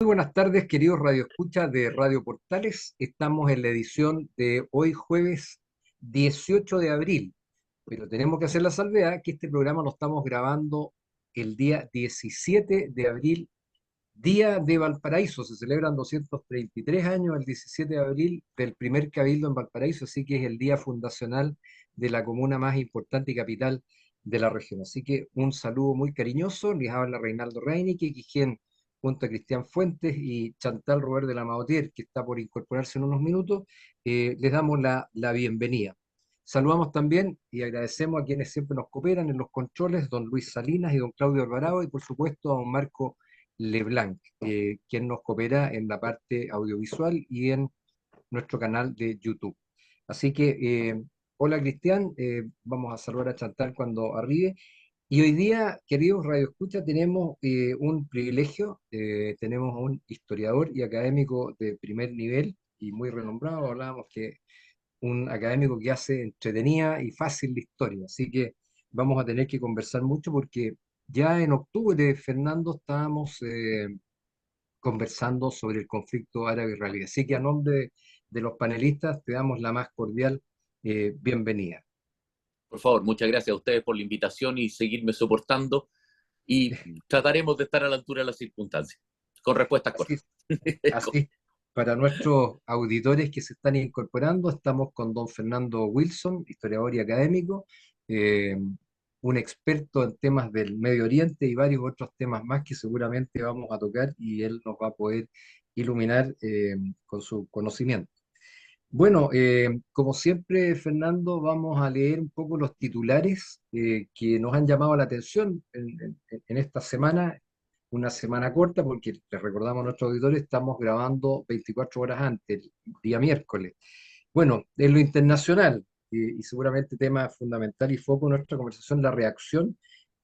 Muy buenas tardes, queridos radioescuchas de Radio Portales. Estamos en la edición de hoy jueves 18 de abril, pero tenemos que hacer la salvedad que este programa lo estamos grabando el día 17 de abril, Día de Valparaíso. Se celebran 233 años el 17 de abril del primer cabildo en Valparaíso, así que es el día fundacional de la comuna más importante y capital de la región. Así que un saludo muy cariñoso. Les habla Reinaldo Reinique, quien junto a Cristian Fuentes y Chantal Robert de la Maotier, que está por incorporarse en unos minutos, les damos la bienvenida. Saludamos también y agradecemos a quienes siempre nos cooperan en los controles, don Luis Salinas y don Claudio Alvarado, y por supuesto a don Marco Leblanc, quien nos coopera en la parte audiovisual y en nuestro canal de YouTube. Así que, hola Cristian, vamos a saludar a Chantal cuando arribe. Y hoy día, queridos Radio Escucha, tenemos un privilegio, tenemos a un historiador y académico de primer nivel y muy renombrado. Hablábamos que un académico que hace entretenida y fácil la historia. Así que vamos a tener que conversar mucho porque ya en octubre, Fernando, estábamos conversando sobre el conflicto árabe-israelí. Así que a nombre de los panelistas te damos la más cordial bienvenida. Por favor, muchas gracias a ustedes por la invitación y seguirme soportando y trataremos de estar a la altura de las circunstancias, con respuestas Así, cortas. así, para nuestros auditores que se están incorporando, estamos con don Fernando Wilson, historiador y académico, eh, un experto en temas del Medio Oriente y varios otros temas más que seguramente vamos a tocar y él nos va a poder iluminar con su conocimiento. Bueno, como siempre, Fernando, vamos a leer un poco los titulares que nos han llamado la atención en esta semana, una semana corta, porque les recordamos a nuestros auditores, estamos grabando 24 horas antes, el día miércoles. Bueno, en lo internacional, y seguramente tema fundamental y foco de nuestra conversación, la reacción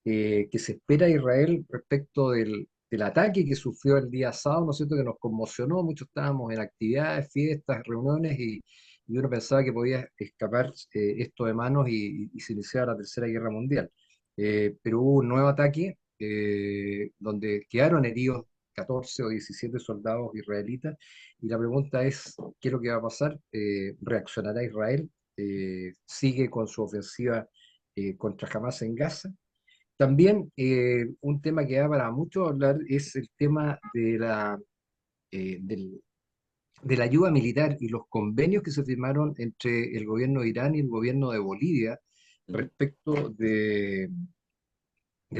que se espera de Israel respecto del ataque que sufrió el día sábado, ¿no es cierto?, que nos conmocionó, muchos estábamos en actividades, fiestas, reuniones, y uno pensaba que podía escapar esto de manos y se iniciaba la Tercera Guerra Mundial. Pero hubo un nuevo ataque donde quedaron heridos 14 o 17 soldados israelitas, y la pregunta es, ¿qué es lo que va a pasar? ¿Reaccionará Israel? ¿Sigue con su ofensiva contra Hamas en Gaza? También un tema que da para mucho hablar es el tema eh, del- de la ayuda militar y los convenios que se firmaron entre el gobierno de Irán y el gobierno de Bolivia respecto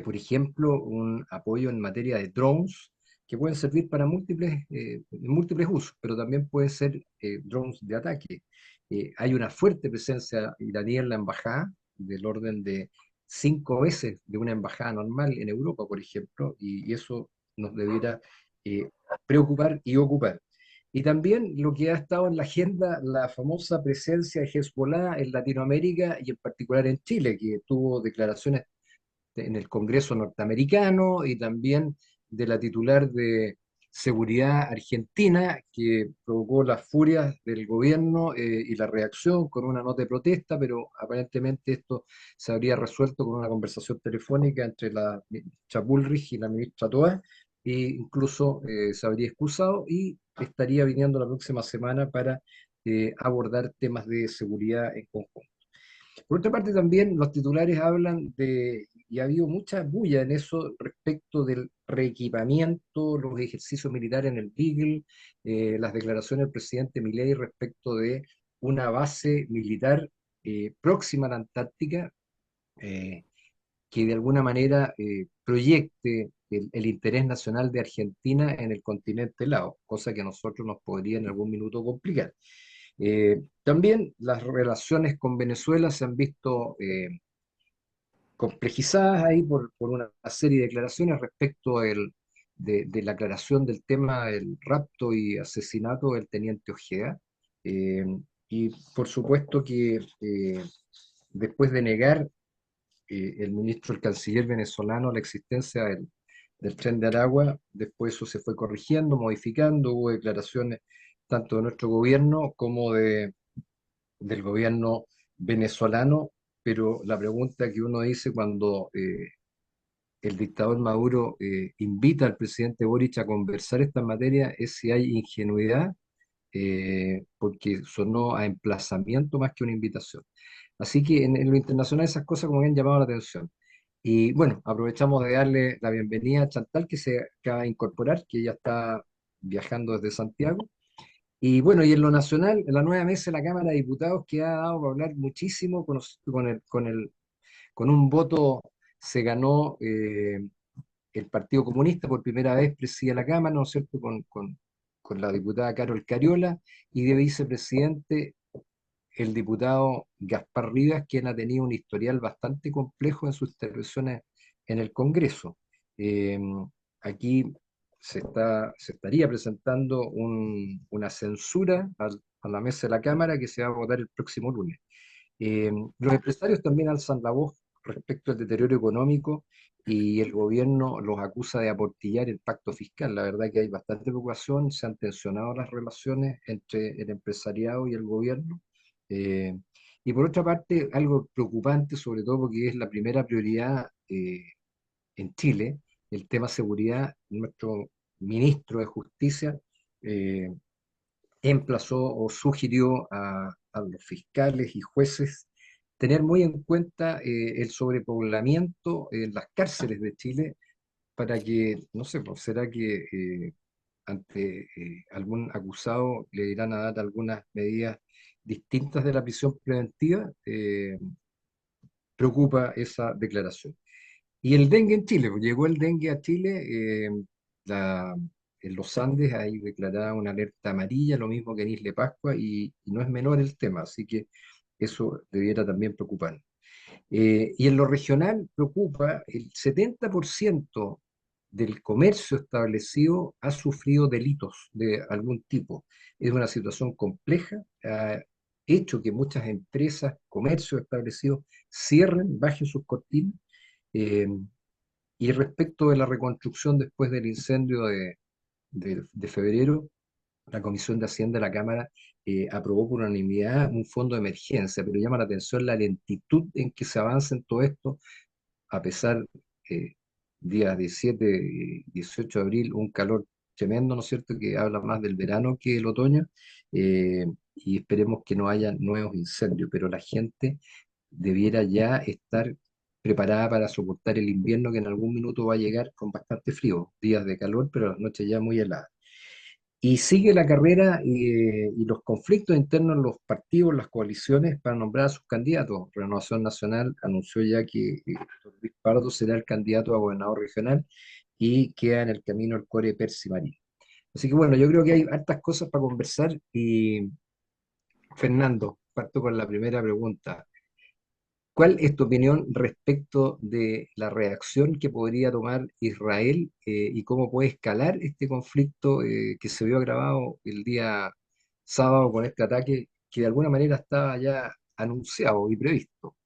por ejemplo, un apoyo en materia de drones que pueden servir para múltiples usos, pero también pueden ser drones de ataque. Hay una fuerte presencia iraní en la embajada, del orden de 5 veces de una embajada normal en Europa, por ejemplo, y eso nos debiera eh, preocupar y ocupar. Y también lo que ha estado en la agenda, la famosa presencia de Hezbollah en Latinoamérica y en particular en Chile, que tuvo declaraciones en el Congreso norteamericano y también de la titular de Seguridad Argentina, que provocó las furias del gobierno y la reacción con una nota de protesta, pero aparentemente esto se habría resuelto con una conversación telefónica entre la ministra Bullrich y la ministra Toa, e incluso se habría excusado y estaría viniendo la próxima semana para abordar temas de seguridad en conjunto. Por otra parte, también los titulares hablan y ha habido mucha bulla en eso respecto del reequipamiento, los ejercicios militares en el Beagle, las declaraciones del presidente Milei respecto de una base militar próxima a la Antártica, eh, que de alguna manera proyecte el interés nacional de Argentina en el continente helado, cosa que a nosotros nos podría en algún minuto complicar. También las relaciones con Venezuela se han visto complejizadas ahí por una serie de declaraciones respecto de la aclaración del tema del rapto y asesinato del teniente Ojeda. Eh, y por supuesto que después de negar el ministro, el canciller venezolano, la existencia del tren de Aragua, después eso se fue corrigiendo, modificando, hubo declaraciones tanto de nuestro gobierno como del gobierno venezolano, pero la pregunta que uno dice cuando el dictador Maduro invita al presidente Boric a conversar esta materia es si hay ingenuidad, porque sonó a emplazamiento más que una invitación. Así que en lo internacional esas cosas como que han llamado la atención. Y bueno, aprovechamos de darle la bienvenida a Chantal, que se acaba de incorporar, que ya está viajando desde Santiago. Y bueno, y en lo nacional, en la nueva mesa de la Cámara de Diputados, que ha dado para hablar muchísimo con un voto, se ganó el Partido Comunista por primera vez preside la Cámara, ¿no es cierto?, con la diputada Carol Cariola, y de vicepresidente el diputado Gaspar Rivas, quien ha tenido un historial bastante complejo en sus intervenciones en el Congreso. Eh, Aquí se estaría presentando una censura a la mesa de la Cámara que se va a votar el próximo lunes. Los empresarios también alzan la voz respecto al deterioro económico y el gobierno los acusa de aportillar el pacto fiscal. La verdad que hay bastante preocupación, se han tensionado las relaciones entre el empresariado y el gobierno. Eh, y por otra parte, algo preocupante, sobre todo porque es la primera prioridad en Chile, el tema seguridad. Nuestro ministro de Justicia eh, emplazó o sugirió a los fiscales y jueces tener muy en cuenta el sobrepoblamiento en las cárceles de Chile para que, no sé, pues, será que ante algún acusado le irán a dar algunas medidas distintas de la prisión preventiva. Preocupa esa declaración. Y el dengue en Chile, pues llegó el dengue a Chile, la- en los Andes hay declarada una alerta amarilla, lo mismo que en Isla Pascua, y no es menor el tema, así que eso debiera también preocupar. Y en lo regional preocupa, el 70% del comercio establecido ha sufrido delitos de algún tipo. Es una situación compleja, ha hecho que muchas empresas, comercios establecidos cierren, bajen sus cortinas. eh, y respecto de la reconstrucción después del incendio de febrero, la Comisión de Hacienda de la Cámara aprobó por unanimidad un fondo de emergencia, pero llama la atención la lentitud en que se avanza en todo esto, a pesar, eh, días 17 y 18 de abril, un calor tremendo, ¿no es cierto?, que habla más del verano que del otoño, y esperemos que no haya nuevos incendios, pero la gente debiera ya estar preparada para soportar el invierno que en algún minuto va a llegar con bastante frío, días de calor, pero las noches ya muy heladas. Y sigue la carrera y los conflictos internos en los partidos, las coaliciones para nombrar a sus candidatos. Renovación Nacional anunció ya que Don Luis Pardo será el candidato a gobernador regional y queda en el camino el Core Percy Marín. Así que bueno, yo creo que hay hartas cosas para conversar y Fernando, parto con la primera pregunta. ¿Cuál es tu opinión respecto de la reacción que podría tomar Israel y cómo puede escalar este conflicto que se vio agravado el día sábado con este ataque que de alguna manera estaba ya anunciado y previsto?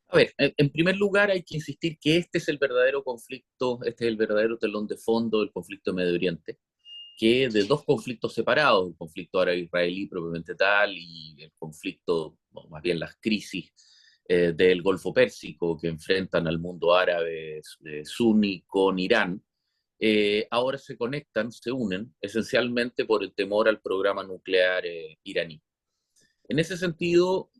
A ver, en primer lugar hay que insistir que este es el verdadero conflicto, este es el verdadero telón de fondo del conflicto de Medio Oriente, que de dos conflictos separados, el conflicto árabe-israelí propiamente tal y el conflicto, o más bien las crisis del Golfo Pérsico que enfrentan al mundo árabe suní con Irán, ahora se conectan, se unen esencialmente por el temor al programa nuclear iraní. En ese sentido,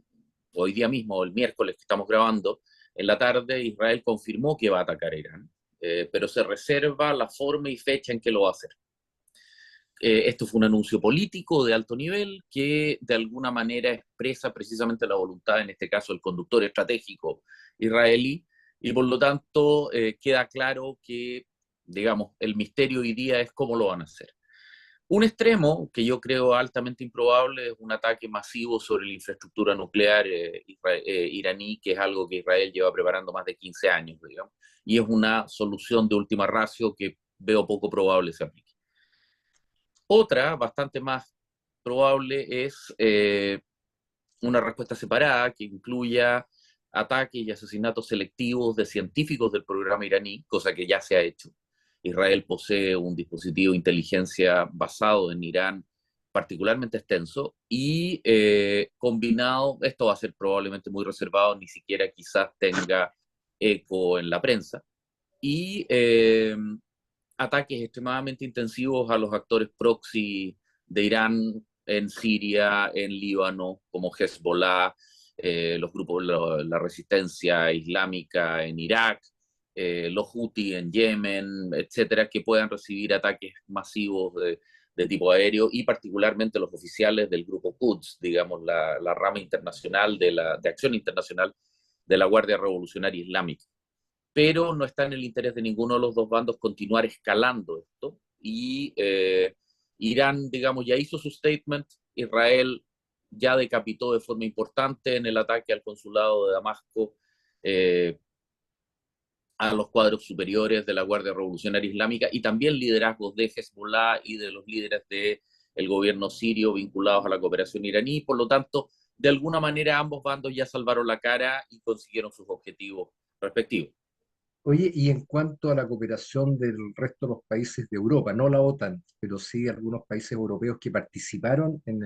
hoy día mismo, el miércoles que estamos grabando, en la tarde Israel confirmó que va a atacar a Irán, pero se reserva la forma y fecha en que lo va a hacer. Esto fue un anuncio político de alto nivel que de alguna manera expresa precisamente la voluntad, en este caso el conductor estratégico israelí, y por lo tanto queda claro que, digamos, el misterio hoy día es cómo lo van a hacer. Un extremo que yo creo altamente improbable es un ataque masivo sobre la infraestructura nuclear iraní, que es algo que Israel lleva preparando más de 15 años, digamos, y es una solución de última ratio que veo poco probable se aplique. Otra, bastante más probable, es una respuesta separada que incluya ataques y asesinatos selectivos de científicos del programa iraní, cosa que ya se ha hecho. Israel posee un dispositivo de inteligencia basado en Irán particularmente extenso y combinado, esto va a ser probablemente muy reservado, ni siquiera quizás tenga eco en la prensa, y ataques extremadamente intensivos a los actores proxy de Irán en Siria, en Líbano, como Hezbollah, los grupos, la resistencia islámica en Irak, los Houthi en Yemen, etcétera, que puedan recibir ataques masivos de tipo aéreo, y particularmente los oficiales del grupo Quds, digamos, la rama internacional de acción internacional de la Guardia Revolucionaria Islámica. Pero no está en el interés de ninguno de los dos bandos continuar escalando esto, y Irán, digamos, ya hizo su statement. Israel ya decapitó de forma importante en el ataque al consulado de Damasco a los cuadros superiores de la Guardia Revolucionaria Islámica, y también liderazgos de Hezbollah y de los líderes del gobierno sirio vinculados a la cooperación iraní. Por lo tanto, de alguna manera ambos bandos ya salvaron la cara y consiguieron sus objetivos respectivos. Oye, y en cuanto a la cooperación del resto de los países de Europa, no la OTAN, pero sí algunos países europeos que participaron en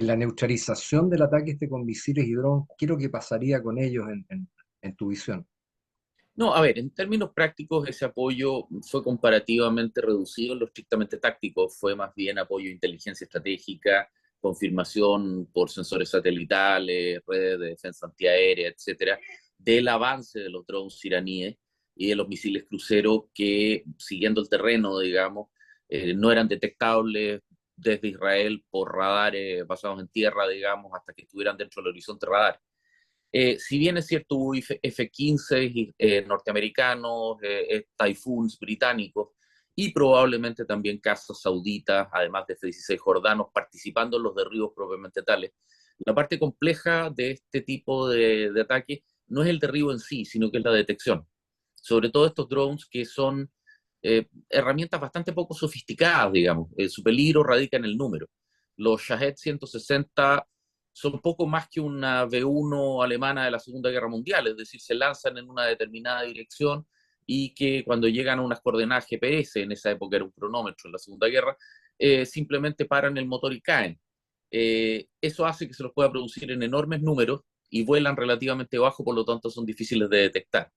la neutralización del ataque con misiles y drones, ¿qué es lo que pasaría con ellos en tu visión? No, a ver, en términos prácticos ese apoyo fue comparativamente reducido en lo estrictamente táctico, fue más bien apoyo de inteligencia estratégica, confirmación por sensores satelitales, redes de defensa antiaérea, etcétera, del avance de los drones iraníes y de los misiles cruceros que, siguiendo el terreno, digamos, no eran detectables desde Israel por radares basados en tierra, digamos, hasta que estuvieran dentro del horizonte radar. Si bien es cierto, hubo F-15 norteamericanos, Typhoons británicos y probablemente también cazas sauditas, además de F-16 jordanos, participando en los derribos propiamente tales. La parte compleja de este tipo de ataque no es el derribo en sí, sino que es la detección. Sobre todo estos drones que son herramientas bastante poco sofisticadas, digamos. Su peligro radica en el número. Los Shahed 160 son poco más que una V1 alemana de la Segunda Guerra Mundial, es decir, se lanzan en una determinada dirección y que cuando llegan a unas coordenadas GPS, en esa época era un cronómetro en la Segunda Guerra, simplemente paran el motor y caen. Eso hace que se los pueda producir en enormes números y vuelan relativamente bajo, por lo tanto son difíciles de detectar.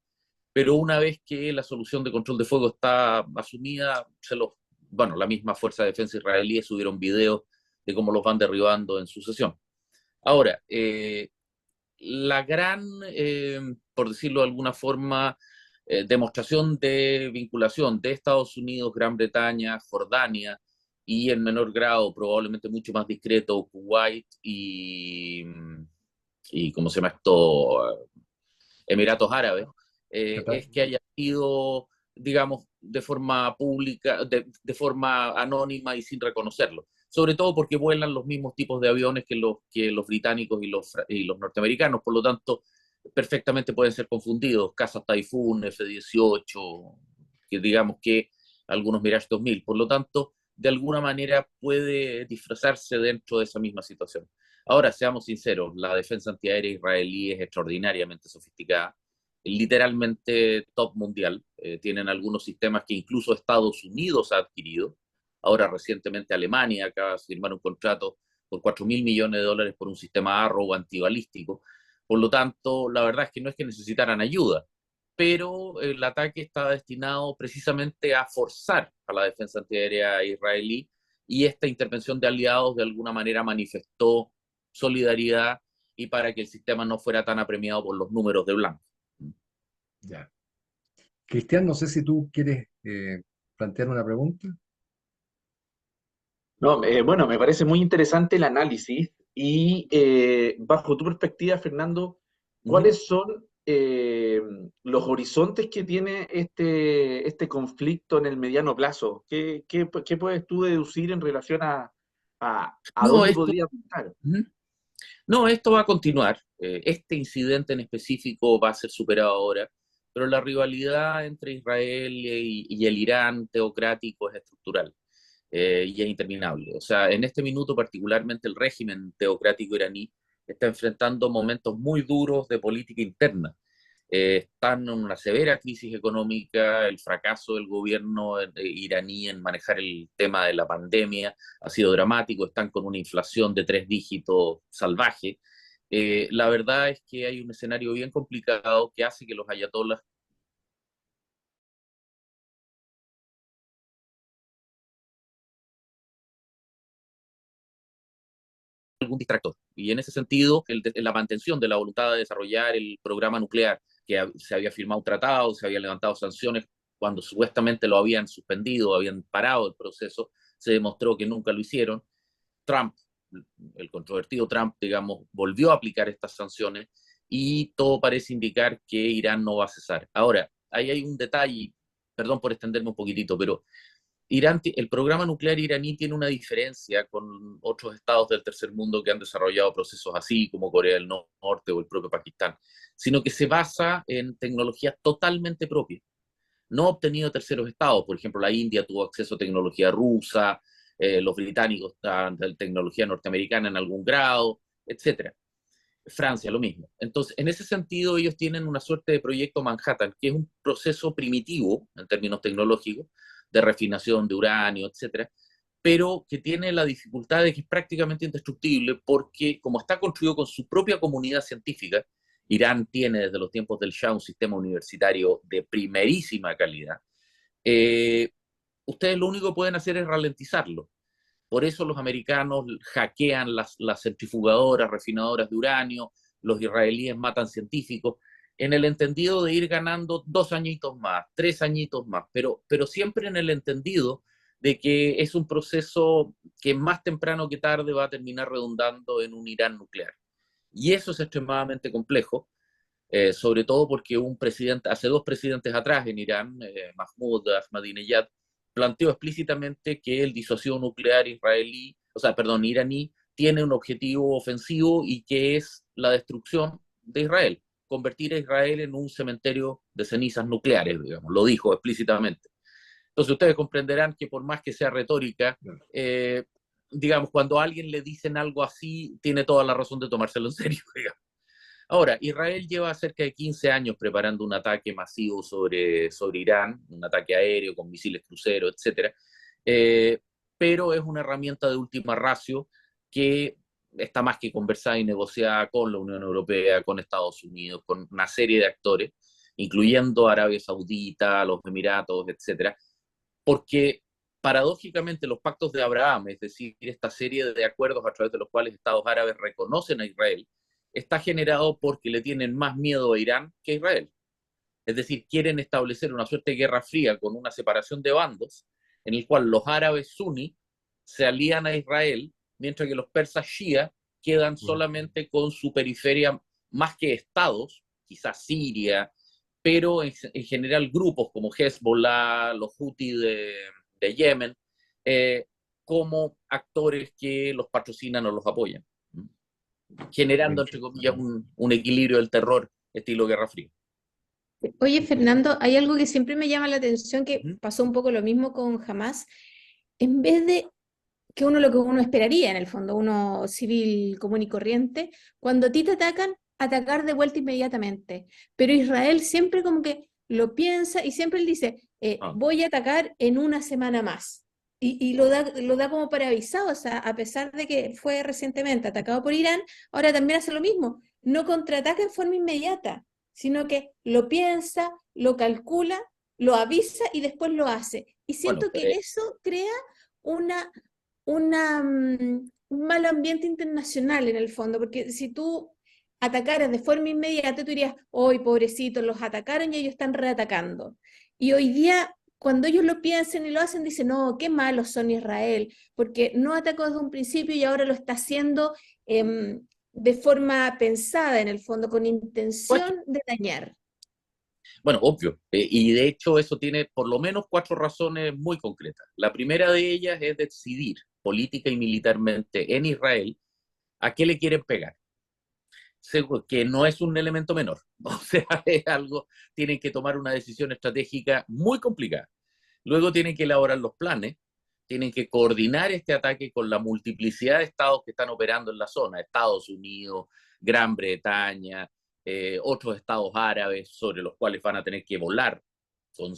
Pero una vez que la solución de control de fuego está asumida, bueno, la misma Fuerza de Defensa israelí subieron videos de cómo los van derribando en sucesión. Ahora, la gran, por decirlo de alguna forma, demostración de vinculación de Estados Unidos, Gran Bretaña, Jordania y en menor grado, probablemente mucho más discreto, Kuwait y ¿cómo se llama esto? Emiratos Árabes, Qatar. es que haya sido, digamos, de forma pública, forma anónima y sin reconocerlo. Sobre todo porque vuelan los mismos tipos de aviones que los británicos y los norteamericanos, por lo tanto, perfectamente pueden ser confundidos. Cazas Typhoon, F-18, que digamos que algunos Mirage 2000. Por lo tanto, de alguna manera puede disfrazarse dentro de esa misma situación. Ahora, seamos sinceros, la defensa antiaérea israelí es extraordinariamente sofisticada, literalmente top mundial. Tienen algunos sistemas que incluso Estados Unidos ha adquirido. Ahora, recientemente, Alemania acaba de firmar un contrato por 4.000 millones de dólares por un sistema Arrow antibalístico. Por lo tanto, la verdad es que no es que necesitaran ayuda, pero el ataque está destinado precisamente a forzar a la defensa antiaérea israelí, y esta intervención de aliados de alguna manera manifestó solidaridad y para que el sistema no fuera tan apremiado por los números de blanco. Ya. Cristian, no sé si tú quieres plantear una pregunta. No, bueno, me parece muy interesante el análisis y bajo tu perspectiva, Fernando, Uh -huh. ¿cuáles son los horizontes que tiene este conflicto en el mediano plazo? ¿Qué puedes tú deducir en relación a No, dónde esto, podría apuntar? uh -huh. No, esto va a continuar. Este incidente en específico va a ser superado ahora, pero la rivalidad entre Israel y el Irán teocrático es estructural. Y es interminable. O sea, en este minuto particularmente el régimen teocrático iraní está enfrentando momentos muy duros de política interna. Están en una severa crisis económica, el fracaso del gobierno iraní en manejar el tema de la pandemia ha sido dramático, están con una inflación de 3 dígitos salvaje, La verdad es que hay un escenario bien complicado que hace que los ayatolás algún distractor. Y en ese sentido, la mantención de la voluntad de desarrollar el programa nuclear, que se había firmado un tratado, se habían levantado sanciones cuando supuestamente lo habían suspendido, habían parado el proceso, se demostró que nunca lo hicieron. Trump, el controvertido Trump, digamos, volvió a aplicar estas sanciones y todo parece indicar que Irán no va a cesar. Ahora, ahí hay un detalle, perdón por extenderme un poquitito, pero Irán, el programa nuclear iraní tiene una diferencia con otros estados del tercer mundo que han desarrollado procesos así, como Corea del Norte o el propio Pakistán, sino que se basa en tecnologías totalmente propias, no obtenido de terceros estados. Por ejemplo, la India tuvo acceso a tecnología rusa, los británicos a tecnología norteamericana en algún grado, etcétera. Francia, lo mismo. Entonces, en ese sentido, ellos tienen una suerte de proyecto Manhattan, que es un proceso primitivo en términos tecnológicos, de refinación de uranio, etcétera, pero que tiene la dificultad de que es prácticamente indestructible porque, como está construido con su propia comunidad científica, Irán tiene desde los tiempos del Shah un sistema universitario de primerísima calidad. eh, Ustedes lo único que pueden hacer es ralentizarlo. Por eso los americanos hackean las centrifugadoras, refinadoras de uranio, los israelíes matan científicos, en el entendido de ir ganando 2 añitos más, 3 añitos más, pero siempre en el entendido de que es un proceso que más temprano que tarde va a terminar redundando en un Irán nuclear. Y eso es extremadamente complejo, sobre todo porque un presidente, hace 2 presidentes atrás en Irán, Mahmoud Ahmadinejad, planteó explícitamente que el disuasivo nuclear israelí, o sea, perdón, iraní, tiene un objetivo ofensivo y que es la destrucción de Israel, convertir a Israel en un cementerio de cenizas nucleares, digamos, lo dijo explícitamente. Entonces ustedes comprenderán que por más que sea retórica, eh, digamos, cuando a alguien le dicen algo así, tiene toda la razón de tomárselo en serio, digamos. Ahora, Israel lleva cerca de 15 años preparando un ataque masivo sobre Irán, un ataque aéreo con misiles cruceros, etcétera, eh, pero es una herramienta de última ratio que está más que conversada y negociada con la Unión Europea, con Estados Unidos, con una serie de actores, incluyendo Arabia Saudita, los Emiratos, etcétera, porque paradójicamente los pactos de Abraham, es decir, esta serie de acuerdos a través de los cuales Estados árabes reconocen a Israel, está generado porque le tienen más miedo a Irán que a Israel. Es decir, quieren establecer una suerte de guerra fría con una separación de bandos, en el cual los árabes suní se alían a Israel, mientras que los persas shia quedan solamente con su periferia, más que estados, quizás Siria, pero en general grupos como Hezbollah, los Houthi de Yemen, eh, como actores que los patrocinan o los apoyan, generando, entre comillas, un equilibrio del terror estilo Guerra Fría. Oye, Fernando, hay algo que siempre me llama la atención, que ¿Mm? pasó un poco lo mismo con Hamas. En vez de que uno lo que uno esperaría, en el fondo, uno civil común y corriente, cuando a ti te atacan, atacar de vuelta inmediatamente. Pero Israel siempre como que lo piensa y siempre él dice, Ah, voy a atacar en una semana más. Y lo da como para avisado, o sea, a pesar de que fue recientemente atacado por Irán, ahora también hace lo mismo. No contraataca en forma inmediata, sino que lo piensa, lo calcula, lo avisa y después lo hace. Y bueno, siento que eso crea una, un mal ambiente internacional en el fondo, porque si tú atacaras de forma inmediata, tú dirías, hoy pobrecitos, los atacaron y ellos están reatacando. Y hoy día, cuando ellos lo piensan y lo hacen, dicen, no, qué malos son Israel, porque no atacó desde un principio y ahora lo está haciendo de forma pensada, en el fondo, con bueno, intención de dañar. bueno, obvio. Y de hecho eso tiene por lo menos 4 razones muy concretas. La primera de ellas es decidir política y militarmente en Israel a qué le quieren pegar, que no es un elemento menor. O sea, es algo, tienen que tomar una decisión estratégica muy complicada. Luego tienen que elaborar los planes, tienen que coordinar este ataque con la multiplicidad de estados que están operando en la zona, Estados Unidos, Gran Bretaña, otros estados árabes sobre los cuales van a tener que volar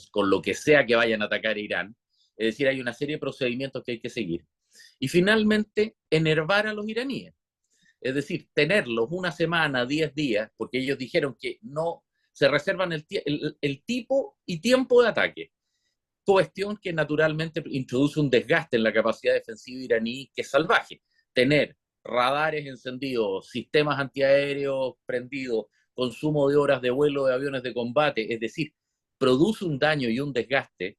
con lo que sea que vayan a atacar a Irán. Es decir, hay una serie de procedimientos que hay que seguir. Y finalmente, enervar a los iraníes. Es decir, tenerlos una semana, 10 días, porque ellos dijeron que no se reservan el tipo y tiempo de ataque. Cuestión que naturalmente introduce un desgaste en la capacidad defensiva iraní que es salvaje. Tener radares encendidos, sistemas antiaéreos prendidos, consumo de horas de vuelo de aviones de combate, es decir, produce un daño y un desgaste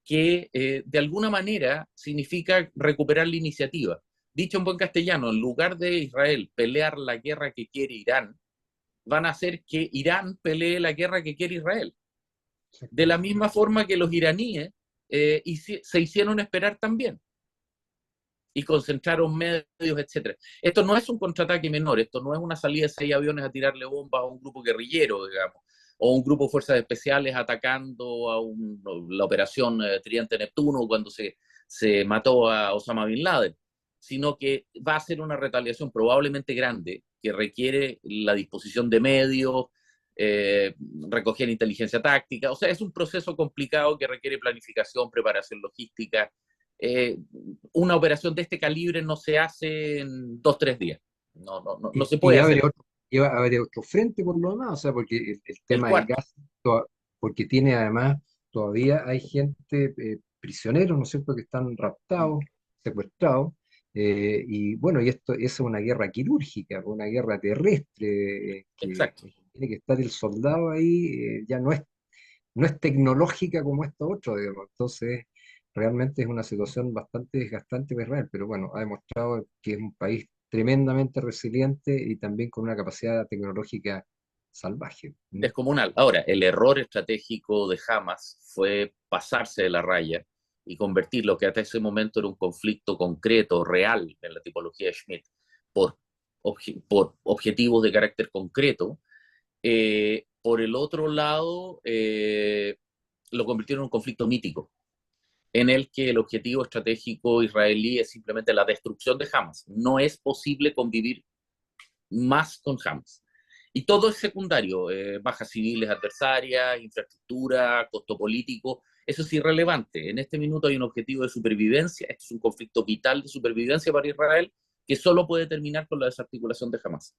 que de alguna manera significa recuperar la iniciativa. Dicho en buen castellano, en lugar de Israel pelear la guerra que quiere Irán, van a hacer que Irán pelee la guerra que quiere Israel. De la misma forma que los iraníes se hicieron esperar también y concentraron medios, etc. Esto no es un contraataque menor, esto no es una salida de 6 aviones a tirarle bombas a un grupo guerrillero, digamos, o un grupo de fuerzas especiales atacando a la operación Tridente Neptuno cuando se mató a Osama Bin Laden, sino que va a ser una retaliación probablemente grande que requiere la disposición de medios, recoger inteligencia táctica, o sea, es un proceso complicado que requiere planificación, preparación logística. Una operación de este calibre no se hace en 2 o 3 días. No se puede hacer. Iba a haber otro frente por lo demás, o sea, porque el El tema del cuarto. gas, porque tiene además, todavía hay gente, prisioneros, ¿no es cierto?, que están raptados, secuestrados, y bueno, y esto es una guerra quirúrgica, una guerra terrestre, que Exacto. tiene que estar el soldado ahí, ya no es tecnológica como esto otro, digamos. Entonces, realmente es una situación bastante desgastante para Israel, pero bueno, ha demostrado que es un país tremendamente resiliente y también con una capacidad tecnológica salvaje. Descomunal. Ahora, el error estratégico de Hamas fue pasarse de la raya y convertir lo que hasta ese momento era un conflicto concreto, real, en la tipología de Schmidt, por, por objetivos de carácter concreto. Por el otro lado, lo convirtieron en un conflicto mítico, en el que el objetivo estratégico israelí es simplemente la destrucción de Hamas. No es posible convivir más con Hamas. Y todo es secundario, bajas civiles adversarias, infraestructura, costo político, eso es irrelevante. En este minuto hay un objetivo de supervivencia, este es un conflicto vital de supervivencia para Israel que solo puede terminar con la desarticulación de Hamas.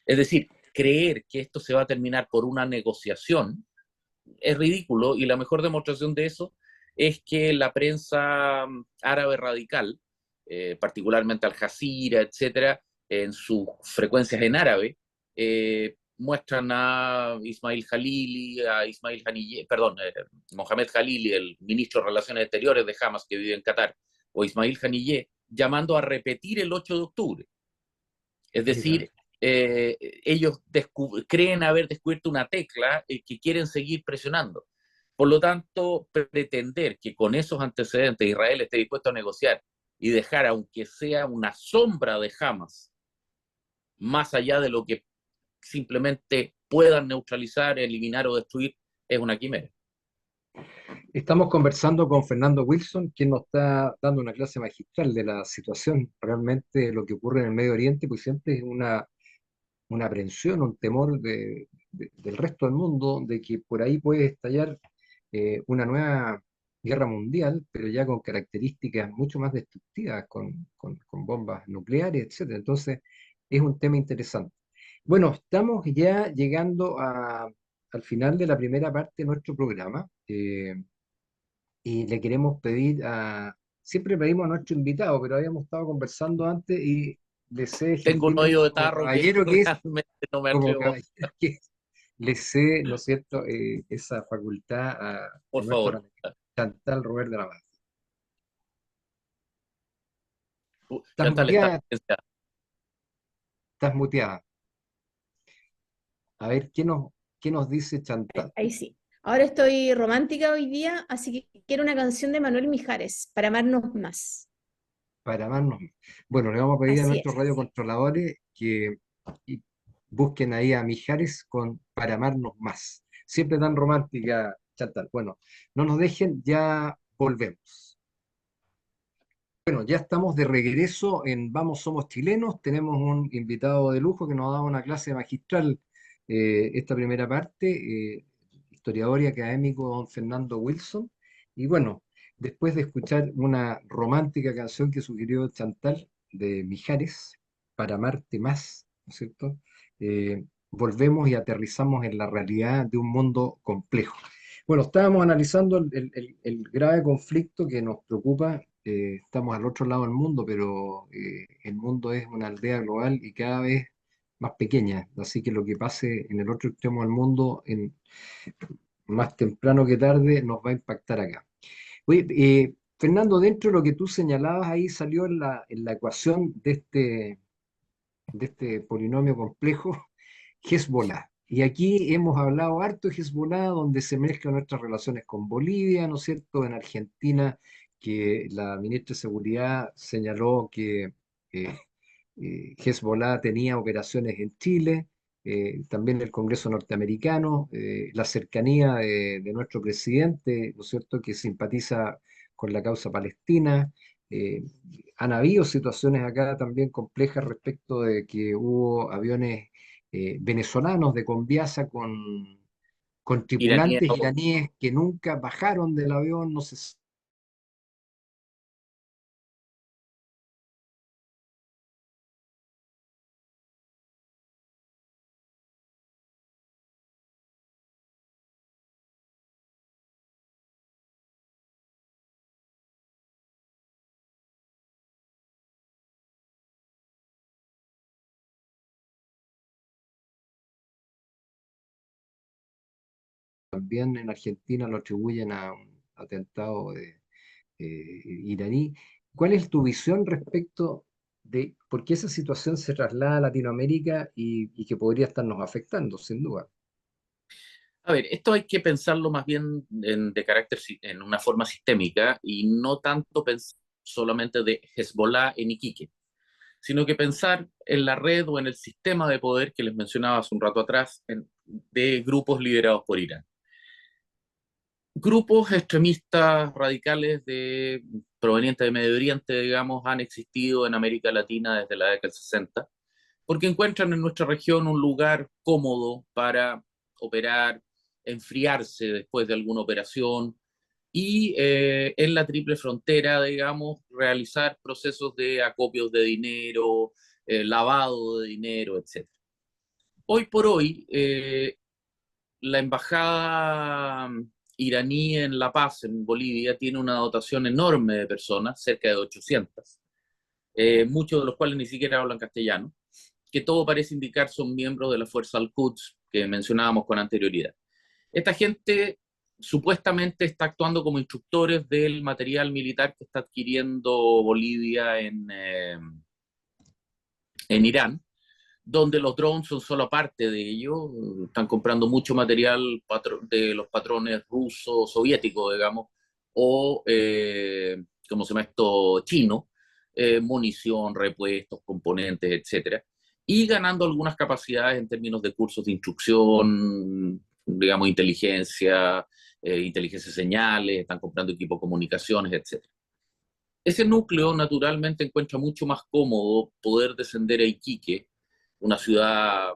Es decir, creer que esto se va a terminar por una negociación es ridículo y la mejor demostración de eso es que la prensa árabe radical, particularmente Al Jazeera, etcétera, en sus frecuencias en árabe, muestran a Ismail Jalili, a Ismail Haniyeh, perdón, Mohamed Jalili, el ministro de Relaciones Exteriores de Hamas que vive en Qatar, o Ismail Haniyeh, llamando a repetir el 8 de octubre. Es decir, ellos creen haber descubierto una tecla que quieren seguir presionando. Por lo tanto, pretender que con esos antecedentes Israel esté dispuesto a negociar y dejar, aunque sea una sombra de Hamas, más allá de lo que simplemente puedan neutralizar, eliminar o destruir, es una quimera. Estamos conversando con Fernando Wilson, quien nos está dando una clase magistral de la situación, realmente lo que ocurre en el Medio Oriente, pues siempre es una aprensión, un temor del resto del mundo de que por ahí puede estallar una nueva guerra mundial, pero ya con características mucho más destructivas, con bombas nucleares, etcétera. Entonces, es un tema interesante. Bueno, estamos ya llegando al final de la primera parte de nuestro programa, y le queremos pedir siempre pedimos a nuestro invitado, pero habíamos estado conversando antes y le sé Tengo un gentilmente hoyo de como tarro que caballero que es, realmente no me como atrevo. caballero que es, le sé, ¿no es cierto?, esa facultad a Por nuestro favor. amigo Chantal Robert de la Paz. Estás Chantal está muteada, estás muteada. A ver, ¿qué nos dice Chantal? Ahí sí. Ahora estoy romántica hoy día, así que quiero una canción de Manuel Mijares, para amarnos más. Para amarnos. Bueno, le vamos a pedir a Así nuestros es. radiocontroladores que y busquen ahí a Mijares con Para amarnos más. Siempre tan romántica, Chantal. Bueno, no nos dejen, ya volvemos. Bueno, ya estamos de regreso en Vamos Somos Chilenos. Tenemos un invitado de lujo que nos ha dado una clase magistral esta primera parte, historiador y académico don Fernando Wilson. Y bueno, después de escuchar una romántica canción que sugirió Chantal de Mijares, para amarte más, ¿no es cierto? Volvemos y aterrizamos en la realidad de un mundo complejo. Bueno, estábamos analizando el grave conflicto que nos preocupa. Estamos al otro lado del mundo, pero el mundo es una aldea global y cada vez más pequeña. Así que lo que pase en el otro extremo del mundo, más temprano que tarde, nos va a impactar acá. Oye, Fernando, dentro de lo que tú señalabas, ahí salió en la ecuación de este polinomio complejo, Hezbollah. Y aquí hemos hablado harto de Hezbollah, donde se mezclan nuestras relaciones con Bolivia, ¿no es cierto? En Argentina, que la ministra de Seguridad señaló que eh, Hezbollah tenía operaciones en Chile, también el Congreso norteamericano, la cercanía de nuestro presidente, ¿no es cierto?, que simpatiza con la causa palestina. eh, Han habido situaciones acá también complejas respecto de que hubo aviones venezolanos de Conviasa con Iraníes. tripulantes iraníes que nunca bajaron del avión, no se también en Argentina lo atribuyen a un atentado iraní. ¿Cuál es tu visión respecto de por qué esa situación se traslada a Latinoamérica y que podría estarnos afectando, sin duda? A ver, esto hay que pensarlo más bien de carácter, en una forma sistémica y no tanto solamente de Hezbollah en Iquique, sino que pensar en la red o en el sistema de poder que les mencionaba hace un rato atrás, de grupos liderados por Irán. Grupos extremistas radicales provenientes de Medio Oriente, digamos, han existido en América Latina desde la década del 60, porque encuentran en nuestra región un lugar cómodo para operar, enfriarse después de alguna operación y en la triple frontera, digamos, realizar procesos de acopios de dinero, lavado de dinero, etc. Hoy por hoy, la embajada iraní en La Paz, en Bolivia, tiene una dotación enorme de personas, cerca de 800, muchos de los cuales ni siquiera hablan castellano, que todo parece indicar son miembros de la Fuerza Al-Quds que mencionábamos con anterioridad. Esta gente supuestamente está actuando como instructores del material militar que está adquiriendo Bolivia en Irán, donde los drones son solo parte de ello. Están comprando mucho material de los patrones rusos, soviéticos, digamos, o, como se llama esto, chino, munición, repuestos, componentes, etcétera, y ganando algunas capacidades en términos de cursos de instrucción, digamos, inteligencia de señales, están comprando equipo de comunicaciones, etcétera. Ese núcleo naturalmente encuentra mucho más cómodo poder descender a Iquique, una ciudad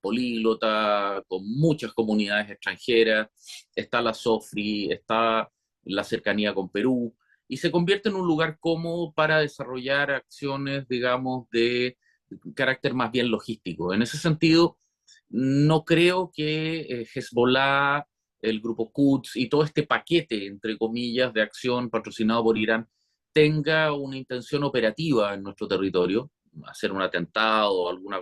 políglota, con muchas comunidades extranjeras, está la SOFRI, está la cercanía con Perú, y se convierte en un lugar cómodo para desarrollar acciones, digamos, de carácter más bien logístico. En ese sentido, no creo que Hezbollah, el grupo Quds y todo este paquete, entre comillas, de acción patrocinado por Irán, tenga una intención operativa en nuestro territorio, hacer un atentado o alguna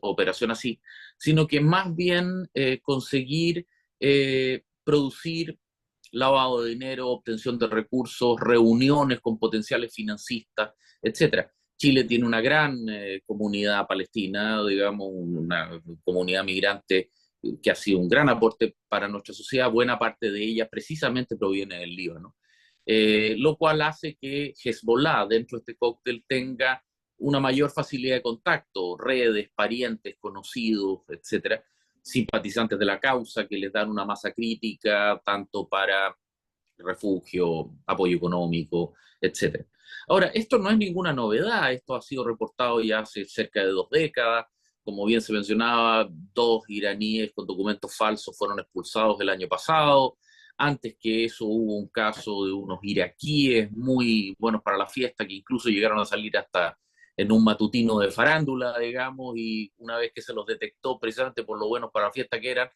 operación así, sino que más bien conseguir producir lavado de dinero, obtención de recursos, reuniones con potenciales financistas, etcétera. Chile tiene una gran comunidad palestina, digamos, una comunidad migrante que ha sido un gran aporte para nuestra sociedad. Buena parte de ella precisamente proviene del Líbano, lo cual hace que Hezbollah dentro de este cóctel tenga una mayor facilidad de contacto, redes, parientes, conocidos, etcétera, simpatizantes de la causa que les dan una masa crítica, tanto para refugio, apoyo económico, etcétera. Ahora, esto no es ninguna novedad, esto ha sido reportado ya hace cerca de 2 décadas. Como bien se mencionaba, 2 iraníes con documentos falsos fueron expulsados el año pasado. Antes que eso hubo un caso de unos iraquíes muy buenos para la fiesta que incluso llegaron a salir hasta en un matutino de farándula, digamos, y una vez que se los detectó precisamente por lo buenos para la fiesta que eran,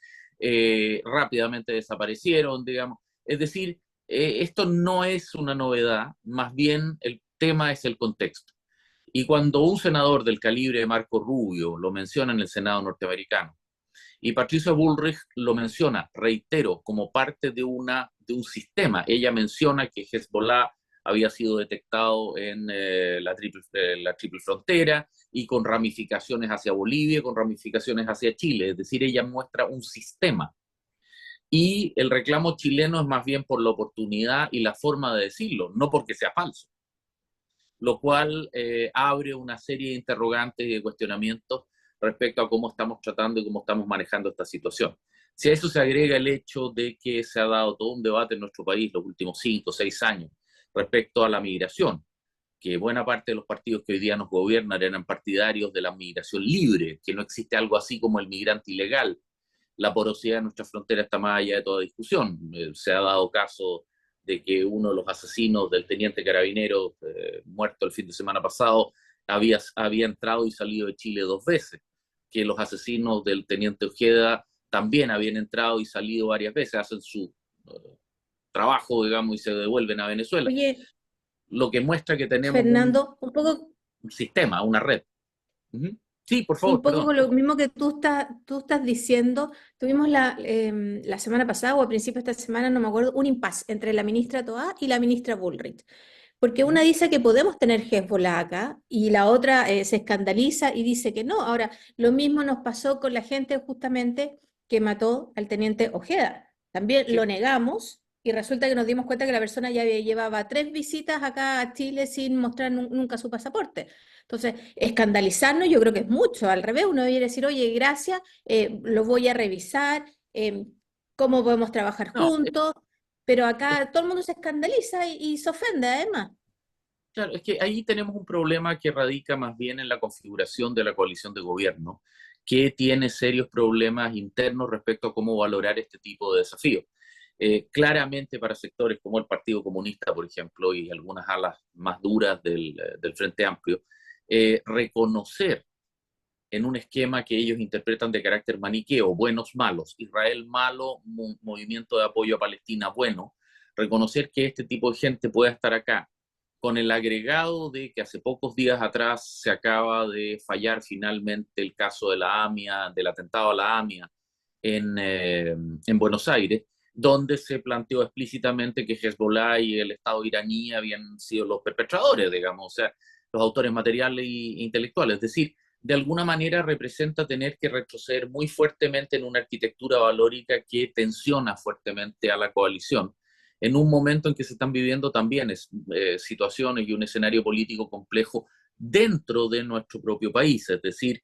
rápidamente desaparecieron, digamos. Es decir, esto no es una novedad, más bien el tema es el contexto. Y cuando un senador del calibre de Marco Rubio lo menciona en el Senado norteamericano, y Patricia Bullrich lo menciona, reitero, como parte de un sistema. Ella menciona que Hezbollah había sido detectado en la triple frontera y con ramificaciones hacia Bolivia, con ramificaciones hacia Chile. Es decir, ella muestra un sistema. Y el reclamo chileno es más bien por la oportunidad y la forma de decirlo, no porque sea falso. Lo cual abre una serie de interrogantes y de cuestionamientos respecto a cómo estamos tratando y cómo estamos manejando esta situación. Si a eso se agrega el hecho de que se ha dado todo un debate en nuestro país los últimos 5 o 6 años respecto a la migración, que buena parte de los partidos que hoy día nos gobiernan eran partidarios de la migración libre, que no existe algo así como el migrante ilegal. La porosidad de nuestra frontera está más allá de toda discusión. Se ha dado caso de que uno de los asesinos del teniente carabinero muerto el fin de semana pasado había entrado y salido de Chile 2 veces, que los asesinos del teniente Ojeda también habían entrado y salido varias veces, hacen su trabajo, digamos, y se devuelven a Venezuela. Oye, Lo que muestra que tenemos Fernando, un poco, un sistema, una red. Sí, por favor, un poco perdón. con lo mismo que tú estás diciendo, tuvimos la semana pasada o a principios de esta semana, no me acuerdo, un impasse entre la ministra Toá y la ministra Bullrich. Porque una dice que podemos tener Hezbollah acá y la otra se escandaliza y dice que no. Ahora, lo mismo nos pasó con la gente justamente que mató al teniente Ojeda. También Sí. lo negamos y resulta que nos dimos cuenta que la persona ya llevaba 3 visitas acá a Chile sin mostrar nunca su pasaporte. Entonces, escandalizarnos yo creo que es mucho. Al revés, uno debería decir, oye, gracias, lo voy a revisar, cómo podemos trabajar No, juntos. Pero acá todo el mundo se escandaliza y se ofende además. claro, es que ahí tenemos un problema que radica más bien en la configuración de la coalición de gobierno, que tiene serios problemas internos respecto a cómo valorar este tipo de desafíos. Claramente para sectores como el Partido Comunista, por ejemplo, y algunas alas más duras del Frente Amplio, reconocer en un esquema que ellos interpretan de carácter maniqueo, buenos, malos, Israel malo, movimiento de apoyo a Palestina bueno, reconocer que este tipo de gente pueda estar acá, con el agregado de que hace pocos días atrás se acaba de fallar finalmente el caso de la AMIA, del atentado a la AMIA en Buenos Aires, donde se planteó explícitamente que Hezbollah y el Estado iraní habían sido los perpetradores, digamos, o sea, los autores materiales e intelectuales. Es decir, de alguna manera representa tener que retroceder muy fuertemente en una arquitectura valórica que tensiona fuertemente a la coalición, en un momento en que se están viviendo también situaciones y un escenario político complejo dentro de nuestro propio país. Es decir,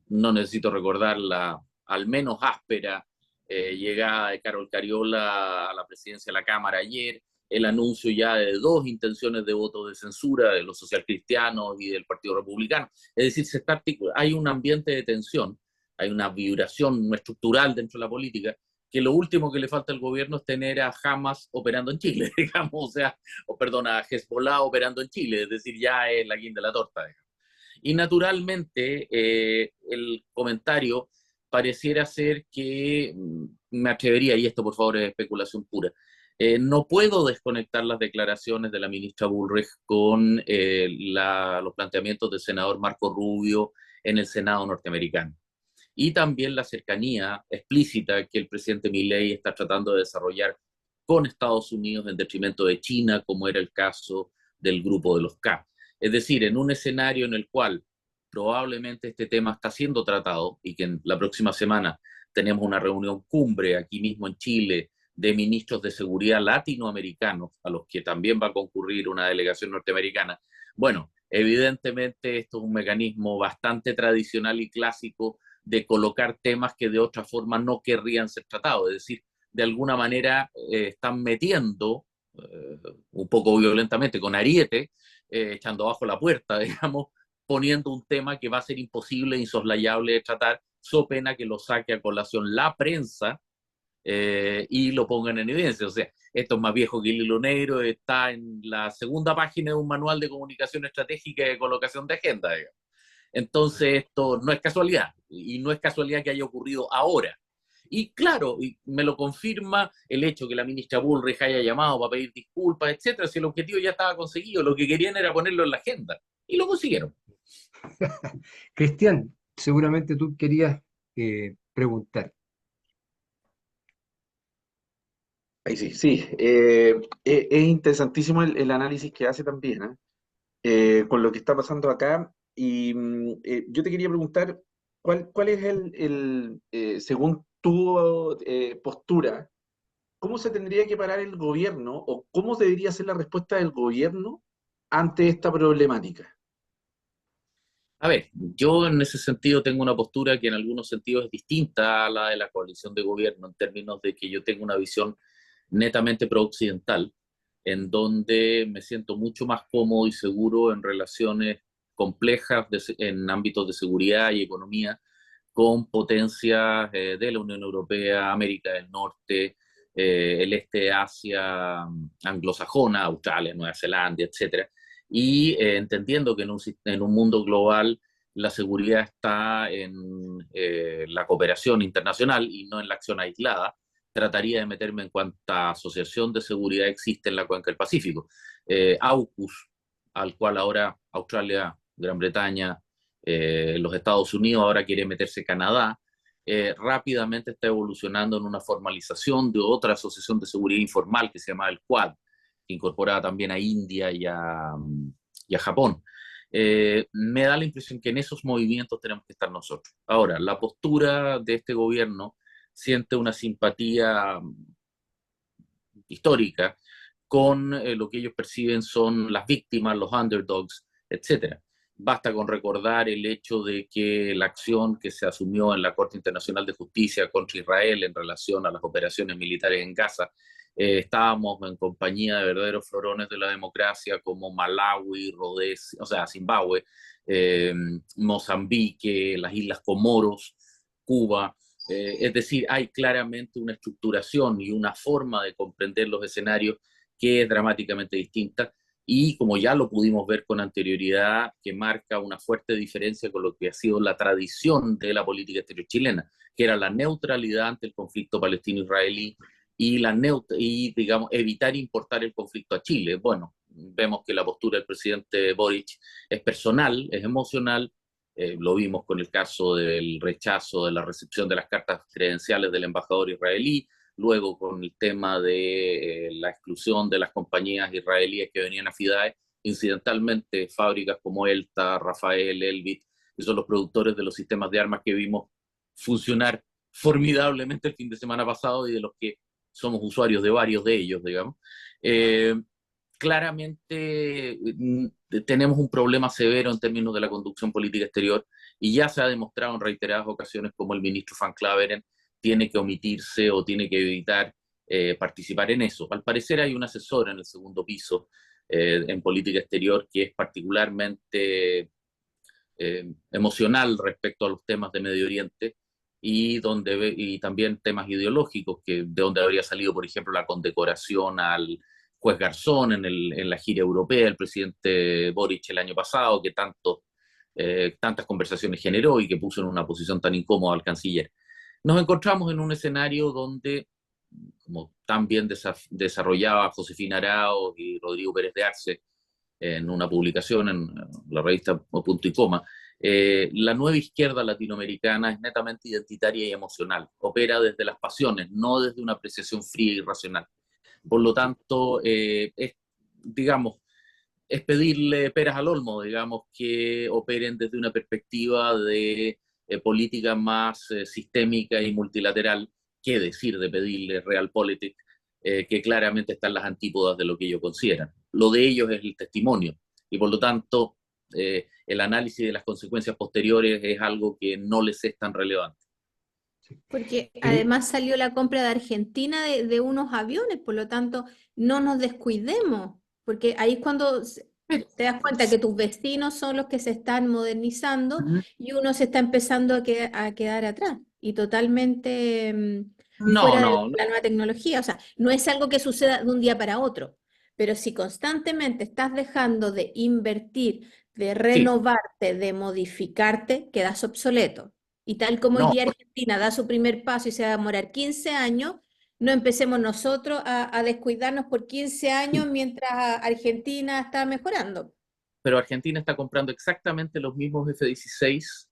no necesito recordar la al menos áspera llegada de Carol Cariola a la presidencia de la Cámara ayer, el anuncio ya de 2 intenciones de voto de censura de los socialcristianos y del Partido Republicano. Es decir, hay un ambiente de tensión, hay una vibración estructural dentro de la política, que lo último que le falta al gobierno es tener a Hamas operando en Chile, digamos, o sea, perdón, a Hezbollah operando en Chile, es decir, ya es la guinda de la torta, digamos. Y naturalmente el comentario pareciera ser que, me atrevería, y esto por favor es especulación pura, no puedo desconectar las declaraciones de la ministra Bullrich con los planteamientos del senador Marco Rubio en el Senado norteamericano. Y también la cercanía explícita que el presidente Milei está tratando de desarrollar con Estados Unidos en detrimento de China, como era el caso del grupo de los K. Es decir, en un escenario en el cual probablemente este tema está siendo tratado y que en la próxima semana tenemos una reunión cumbre aquí mismo en Chile de ministros de seguridad latinoamericanos, a los que también va a concurrir una delegación norteamericana. Bueno, evidentemente esto es un mecanismo bastante tradicional y clásico de colocar temas que de otra forma no querrían ser tratados. Es decir, de alguna manera están metiendo, un poco violentamente, con ariete, echando abajo la puerta, digamos, poniendo un tema que va a ser imposible e insoslayable de tratar, so pena que lo saque a colación la prensa y lo pongan en evidencia. O sea, esto es más viejo que el hilo negro, está en la segunda página de un manual de comunicación estratégica y de colocación de agenda, digamos. Entonces, esto no es casualidad, y no es casualidad que haya ocurrido ahora. Y claro, y me lo confirma el hecho que la ministra Bullrich haya llamado para pedir disculpas, etcétera. Si el objetivo ya estaba conseguido, lo que querían era ponerlo en la agenda, y lo consiguieron. Cristian, seguramente tú querías preguntar. Ahí sí, sí. Es interesantísimo el análisis que hace también, ¿eh? Con lo que está pasando acá. Y yo te quería preguntar, ¿cuál es según tu postura, cómo se tendría que parar el gobierno o cómo debería ser la respuesta del gobierno ante esta problemática? A ver, yo en ese sentido tengo una postura que en algunos sentidos es distinta a la de la coalición de gobierno, en términos de que yo tengo una visión netamente pro-occidental, en donde me siento mucho más cómodo y seguro en relaciones complejas en ámbitos de seguridad y economía con potencias de la Unión Europea, América del Norte, el este de Asia, anglosajona, Australia, Nueva Zelanda, etcétera, y entendiendo que en un mundo global la seguridad está en la cooperación internacional y no en la acción aislada, trataría de meterme en cuanta asociación de seguridad existe en la cuenca del Pacífico. AUKUS, al cual ahora Australia, Gran Bretaña, los Estados Unidos, ahora quiere meterse Canadá, rápidamente está evolucionando en una formalización de otra asociación de seguridad informal que se llama el Quad, que incorporaba también a India y a Japón. Me da la impresión que en esos movimientos tenemos que estar nosotros. Ahora, la postura de este gobierno siente una simpatía histórica con lo que ellos perciben son las víctimas, los underdogs, etcétera. Basta con recordar el hecho de que la acción que se asumió en la Corte Internacional de Justicia contra Israel en relación a las operaciones militares en Gaza, estábamos en compañía de verdaderos florones de la democracia como Malawi, Rhodesia, o sea, Zimbabue, Mozambique, las Islas Comoros, Cuba. Es decir, hay claramente una estructuración y una forma de comprender los escenarios que es dramáticamente distinta y como ya lo pudimos ver con anterioridad, que marca una fuerte diferencia con lo que ha sido la tradición de la política exterior chilena, que era la neutralidad ante el conflicto palestino-israelí y digamos, evitar importar el conflicto a Chile. Bueno, vemos que la postura del presidente Boric es personal, es emocional. Lo vimos con el caso del rechazo de la recepción de las cartas credenciales del embajador israelí, luego con el tema de la exclusión de las compañías israelíes que venían a FIDAE, incidentalmente fábricas como Elta, Rafael, Elbit, que son los productores de los sistemas de armas que vimos funcionar formidablemente el fin de semana pasado y de los que somos usuarios de varios de ellos, digamos. Claramente tenemos un problema severo en términos de la conducción política exterior y ya se ha demostrado en reiteradas ocasiones como el ministro Van Claveren tiene que omitirse o tiene que evitar participar en eso. Al parecer hay un asesor en el segundo piso en política exterior que es particularmente emocional respecto a los temas de Medio Oriente y también temas ideológicos, de donde habría salido, por ejemplo, la condecoración al juez Garzón en la gira europea del presidente Boric el año pasado, que tantas conversaciones generó y que puso en una posición tan incómoda al canciller. Nos encontramos en un escenario donde, como tan bien desarrollaba Josefina Arao y Rodrigo Pérez de Arce en una publicación en la revista Punto y Coma, la nueva izquierda latinoamericana es netamente identitaria y emocional, opera desde las pasiones, no desde una apreciación fría y racional. Por lo tanto, digamos, es pedirle peras al olmo, digamos, que operen desde una perspectiva de política más sistémica y multilateral, qué decir de pedirle realpolitik, que claramente están las antípodas de lo que ellos consideran. Lo de ellos es el testimonio, y por lo tanto, el análisis de las consecuencias posteriores es algo que no les es tan relevante. Porque además salió la compra de Argentina de unos aviones, por lo tanto, no nos descuidemos, porque ahí es cuando te das cuenta que tus vecinos son los que se están modernizando y uno se está empezando a quedar atrás. Y totalmente No, fuera de no, no. la nueva tecnología. O sea, no es algo que suceda de un día para otro, pero si constantemente estás dejando de invertir, de Sí, renovarte, de modificarte, quedas obsoleto. Y tal como hoy no. día Argentina da su primer paso y se va a demorar 15 años, no empecemos nosotros a descuidarnos por 15 años mientras Argentina está mejorando. Pero Argentina está comprando exactamente los mismos F-16,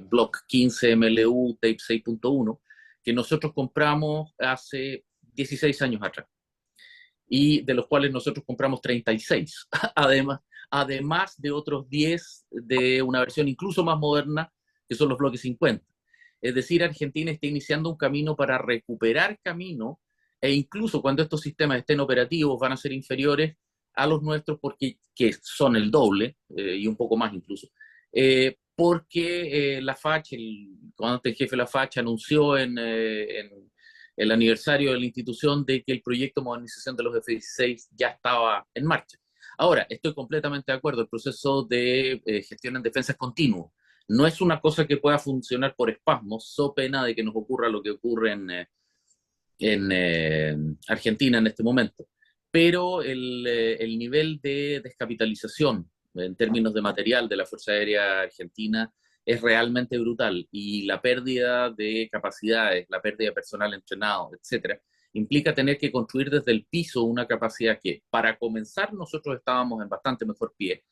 Block 15 MLU, Tape 6.1, que nosotros compramos hace 16 años atrás, y de los cuales nosotros compramos 36, además de otros 10 de una versión incluso más moderna, que son los bloques 50. Es decir, Argentina está iniciando un camino para recuperar camino, e incluso cuando estos sistemas estén operativos van a ser inferiores a los nuestros, porque que son el doble, y un poco más incluso, porque la FACH, el comandante en jefe de la FACH, anunció en el aniversario de la institución de que el proyecto de modernización de los F-16 ya estaba en marcha. Ahora, estoy completamente de acuerdo, el proceso de gestión en defensa es continuo. No es una cosa que pueda funcionar por espasmos, so pena de que nos ocurra lo que ocurre en Argentina en este momento. Pero el nivel de descapitalización en términos de material de la Fuerza Aérea Argentina es realmente brutal, y la pérdida de capacidades, la pérdida de personal entrenado, etcétera, implica tener que construir desde el piso una capacidad que, para comenzar, nosotros estábamos en bastante mejor pie.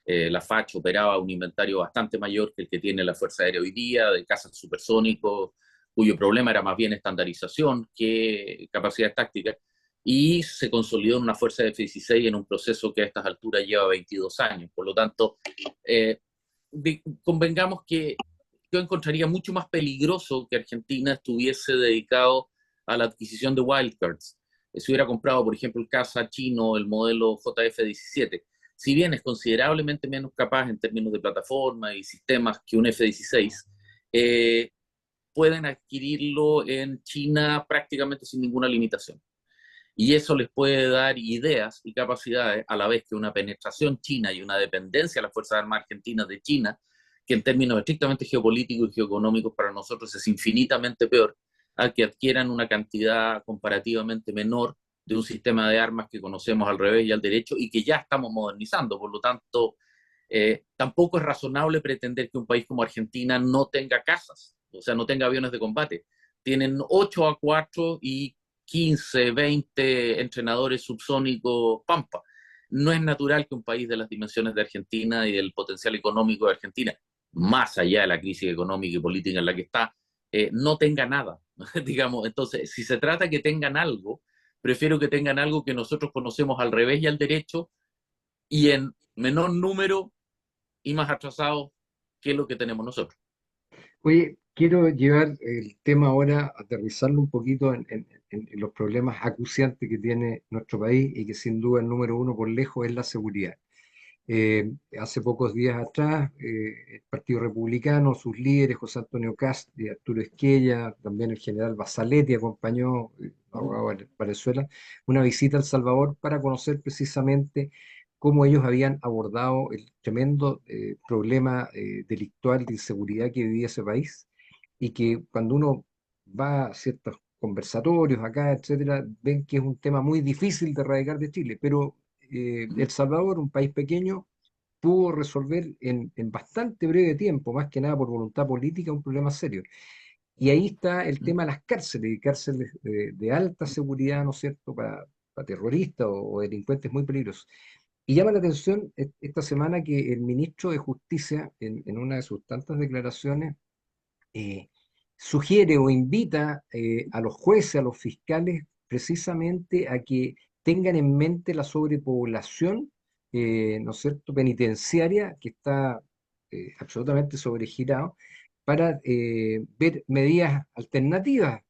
La FACH operaba un inventario bastante mayor que el que tiene la Fuerza Aérea hoy día, de cazas supersónicos, cuyo problema era más bien estandarización que capacidades tácticas, y se consolidó en una fuerza de F-16 en un proceso que a estas alturas lleva 22 años. Por lo tanto, eh, convengamos que yo encontraría mucho más peligroso que Argentina estuviese dedicado a la adquisición de wildcards. Si hubiera comprado, por ejemplo, el caza chino, el modelo JF-17, si bien es considerablemente menos capaz en términos de plataforma y sistemas que un F-16, pueden adquirirlo en China prácticamente sin ninguna limitación. Y eso les puede dar ideas y capacidades, a la vez que una penetración china y una dependencia de las Fuerzas Armadas Argentinas de China, que en términos estrictamente geopolíticos y geoeconómicos para nosotros es infinitamente peor, a que adquieran una cantidad comparativamente menor de un sistema de armas que conocemos al revés y al derecho y que ya estamos modernizando. Por lo tanto, tampoco es razonable pretender que un país como Argentina no tenga cazas, o sea, no tenga aviones de combate. Tienen 8 A4 y 15, 20 entrenadores subsónicos Pampa. No es natural que un país de las dimensiones de Argentina y del potencial económico de Argentina, más allá de la crisis económica y política en la que está, no tenga nada, digamos. Entonces, si se trata que tengan algo, prefiero que tengan algo que nosotros conocemos al revés y al derecho, y en menor número y más atrasado que lo que tenemos nosotros. Oye, quiero llevar el tema ahora, aterrizarlo un poquito en los problemas acuciantes que tiene nuestro país y que sin duda el número uno por lejos es la seguridad. Hace pocos días atrás, el Partido Republicano, sus líderes, José Antonio Kast y Arturo Esquella, también el general Basaletti acompañó, abogado de Venezuela, una visita a El Salvador para conocer precisamente cómo ellos habían abordado el tremendo problema delictual de inseguridad que vivía ese país, y que cuando uno va a ciertos conversatorios acá, etcétera, ven que es un tema muy difícil de erradicar de Chile, pero El Salvador, un país pequeño, pudo resolver en bastante breve tiempo, más que nada por voluntad política, un problema serio. Y ahí está el tema de las cárceles, y cárceles de alta seguridad, ¿no es cierto?, para terroristas o delincuentes muy peligrosos. Y llama la atención esta semana que el ministro de Justicia, en una de sus tantas declaraciones, eh, sugiere o invita a los jueces, a los fiscales, precisamente a que tengan en mente la sobrepoblación, ¿no es cierto?, penitenciaria, que está absolutamente sobregirado, para ver medidas alternativas.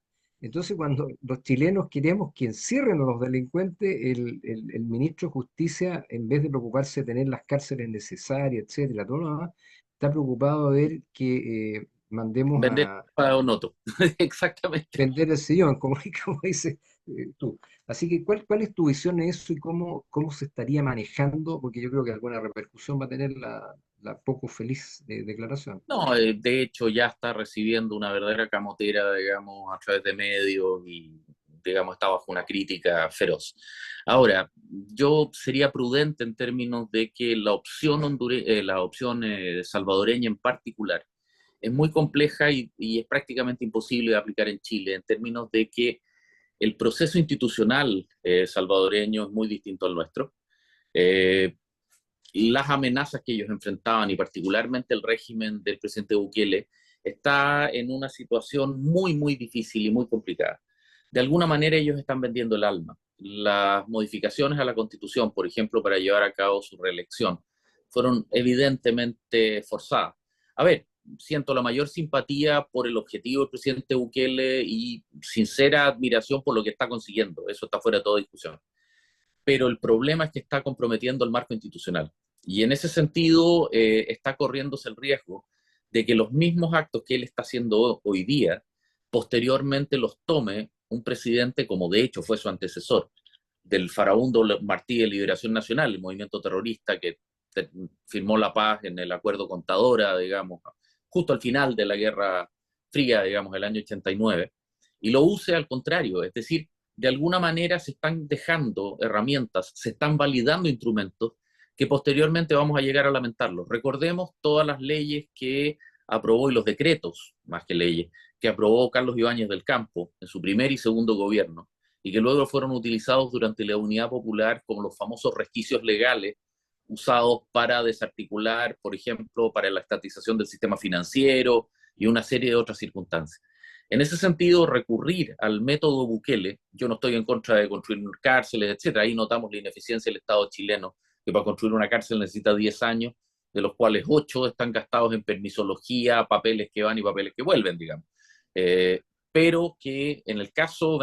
Entonces, cuando los chilenos queremos que encierren a los delincuentes, el ministro de Justicia, en vez de preocuparse de tener las cárceles necesarias, etcétera, todo lo demás, está preocupado de ver que mandemos Vender a para Onoto. Exactamente. vender el sillón, como, como dice tú. Así que, ¿cuál es tu visión de eso y cómo se estaría manejando? Porque yo creo que alguna repercusión va a tener la poco feliz declaración. No, de hecho ya está recibiendo una verdadera camotera, digamos, a través de medios y, digamos, está bajo una crítica feroz. Ahora, yo sería prudente en términos de que la opción, la opción salvadoreña en particular es muy compleja y es prácticamente imposible de aplicar en Chile en términos de que el proceso institucional salvadoreño es muy distinto al nuestro. Eh, las amenazas que ellos enfrentaban y particularmente el régimen del presidente Bukele está en una situación muy, muy difícil y muy complicada. De alguna manera ellos están vendiendo el alma. Las modificaciones a la Constitución, por ejemplo, para llevar a cabo su reelección, fueron evidentemente forzadas. A ver, siento la mayor simpatía por el objetivo del presidente Bukele y sincera admiración por lo que está consiguiendo. Eso está fuera de toda discusión. Pero el problema es que está comprometiendo el marco institucional. Y en ese sentido está corriéndose el riesgo de que los mismos actos que él está haciendo hoy día, posteriormente los tome un presidente, como de hecho fue su antecesor, del farabundo Martí de Liberación Nacional, el movimiento terrorista que firmó la paz en el acuerdo Contadora, digamos, justo al final de la Guerra Fría, digamos, el año 89, y lo use al contrario, es decir, de alguna manera se están dejando herramientas, se están validando instrumentos que posteriormente vamos a llegar a lamentarlos. Recordemos todas las leyes que aprobó y los decretos, más que leyes, que aprobó Carlos Ibáñez del Campo en su primer y segundo gobierno, y que luego fueron utilizados durante la Unidad Popular como los famosos resquicios legales usados para desarticular, por ejemplo, para la estatización del sistema financiero y una serie de otras circunstancias. En ese sentido, recurrir al método Bukele, yo no estoy en contra de construir cárceles, etcétera. Ahí notamos la ineficiencia del Estado chileno, que para construir una cárcel necesita 10 años, de los cuales 8 están gastados en permisología, papeles que van y papeles que vuelven, digamos. Pero que en el caso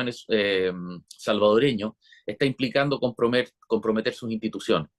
salvadoreño está implicando comprometer sus instituciones.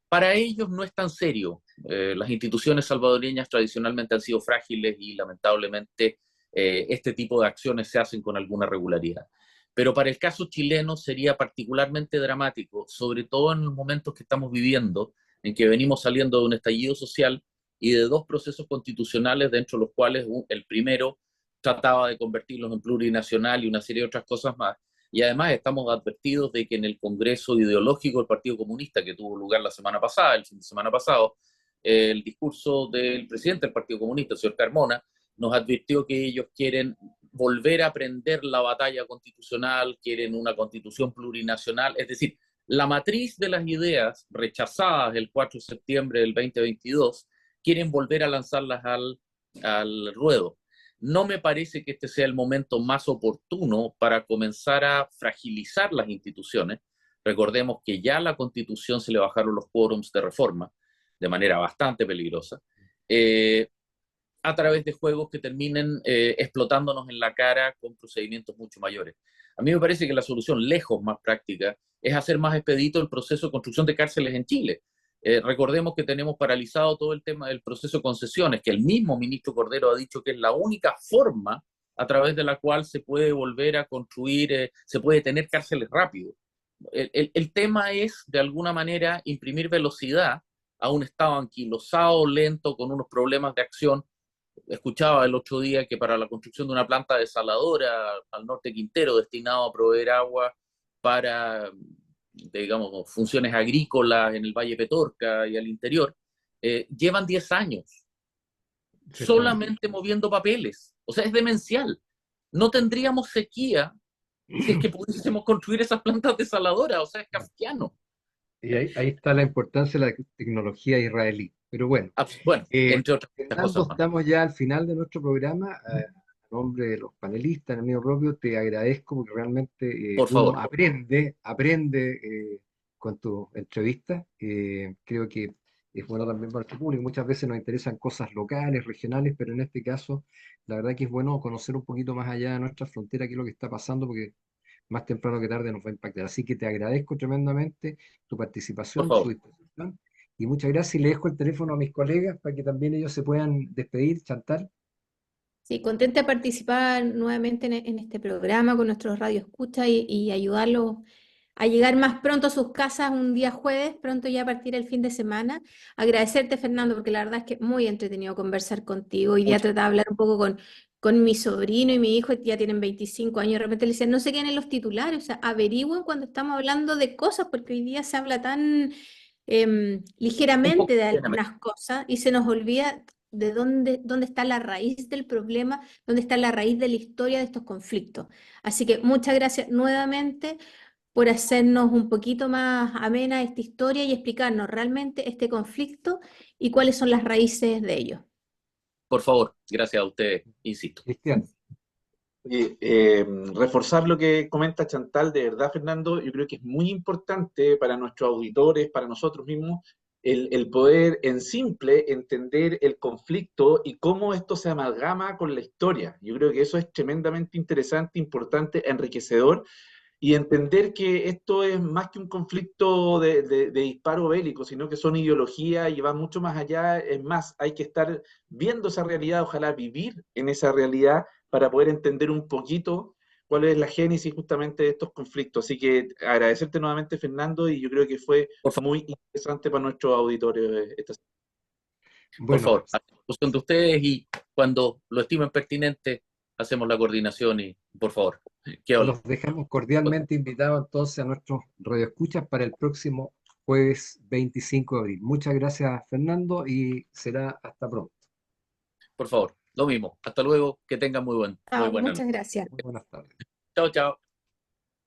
Para ellos no es tan serio. Las instituciones salvadoreñas tradicionalmente han sido frágiles y lamentablemente este tipo de acciones se hacen con alguna regularidad. Pero para el caso chileno sería particularmente dramático, sobre todo en los momentos que estamos viviendo, en que venimos saliendo de un estallido social y de dos procesos constitucionales, dentro de los cuales el primero trataba de convertirlos en plurinacional y una serie de otras cosas más. Y además estamos advertidos de que en el Congreso Ideológico del Partido Comunista, que tuvo lugar la semana pasada, el fin de semana pasado, el discurso del presidente del Partido Comunista, el señor Carmona, nos advirtió que ellos quieren volver a aprender la batalla constitucional, quieren una constitución plurinacional, es decir, la matriz de las ideas rechazadas el 4 de septiembre del 2022, quieren volver a lanzarlas al ruedo. No me parece que este sea el momento más oportuno para comenzar a fragilizar las instituciones. Recordemos que ya a la Constitución se le bajaron los quórums de reforma de manera bastante peligrosa, a través de juegos que terminen explotándonos en la cara con procedimientos mucho mayores. A mí me parece que la solución lejos más práctica es hacer más expedito el proceso de construcción de cárceles en Chile. Recordemos que tenemos paralizado todo el tema del proceso de concesiones, que el mismo ministro Cordero ha dicho que es la única forma a través de la cual se puede volver a construir, se puede tener cárceles rápido. El tema es, de alguna manera, imprimir velocidad a un Estado anquilosado, lento, con unos problemas de acción. Escuchaba el otro día que para la construcción de una planta desaladora al norte de Quintero, destinado a proveer agua para, digamos, funciones agrícolas en el Valle Petorca y al interior, llevan 10 años solamente moviendo papeles. O sea, es demencial. No tendríamos sequía si es que pudiésemos construir esas plantas desaladoras. O sea, es kafkiano. Y ahí está la importancia de la tecnología israelí. Pero bueno, Bueno, entre otras Fernando, cosas más. estamos ya al final de nuestro programa. A nombre de los panelistas, en el mío propio, te agradezco porque realmente Por uno favor. aprende con tu entrevista. Creo que es bueno también para nuestro público. Muchas veces nos interesan cosas locales, regionales, pero en este caso, la verdad que es bueno conocer un poquito más allá de nuestra frontera qué es lo que está pasando, porque más temprano que tarde nos va a impactar. Así que te agradezco tremendamente tu Por participación, tu favor. disposición. Y muchas gracias y le dejo el teléfono a mis colegas para que también ellos se puedan despedir, Chantal. Sí, contenta de participar nuevamente en este programa con nuestros radioescuchas y ayudarlos a llegar más pronto a sus casas un día jueves, pronto ya a partir del fin de semana. Agradecerte, Fernando, porque la verdad es que muy entretenido conversar contigo. Hoy día Muchas trataba de hablar un poco con mi sobrino y mi hijo, ya tienen 25 años, de repente le decían, no se queden en los titulares, o sea, averigüen cuando estamos hablando de cosas, porque hoy día se habla tan Un poco ligeramente de ligeramente. algunas cosas y se nos olvida de dónde está la raíz del problema, dónde está la raíz de la historia de estos conflictos. Así que muchas gracias nuevamente por hacernos un poquito más amena esta historia y explicarnos realmente este conflicto y cuáles son las raíces de ello. Por favor, gracias a ustedes, insisto. Cristian, Y, reforzar lo que comenta Chantal, de verdad, Fernando, yo creo que es muy importante para nuestros auditores, para nosotros mismos, el poder en simple entender el conflicto y cómo esto se amalgama con la historia. Yo creo que eso es tremendamente interesante, importante, enriquecedor, y entender que esto es más que un conflicto de disparo bélico, sino que son ideologías y va mucho más allá. Es más, hay que estar viendo esa realidad, ojalá vivir en esa realidad para poder entender un poquito cuál es la génesis justamente de estos conflictos. Así que agradecerte nuevamente, Fernando, y yo creo que fue Por favor, muy interesante para nuestros auditores esta. por bueno, favor, a disposición de ustedes y cuando lo estimen pertinente, hacemos la coordinación y, por favor, que hablen. los dejamos cordialmente invitados entonces a nuestros radioescuchas para el próximo jueves 25 de abril. Muchas gracias, Fernando, y será hasta pronto. Por favor, lo mismo. Hasta luego, que tengan muy Ah, buena noche. muchas gracias. Muy buenas tardes. Chao, chao.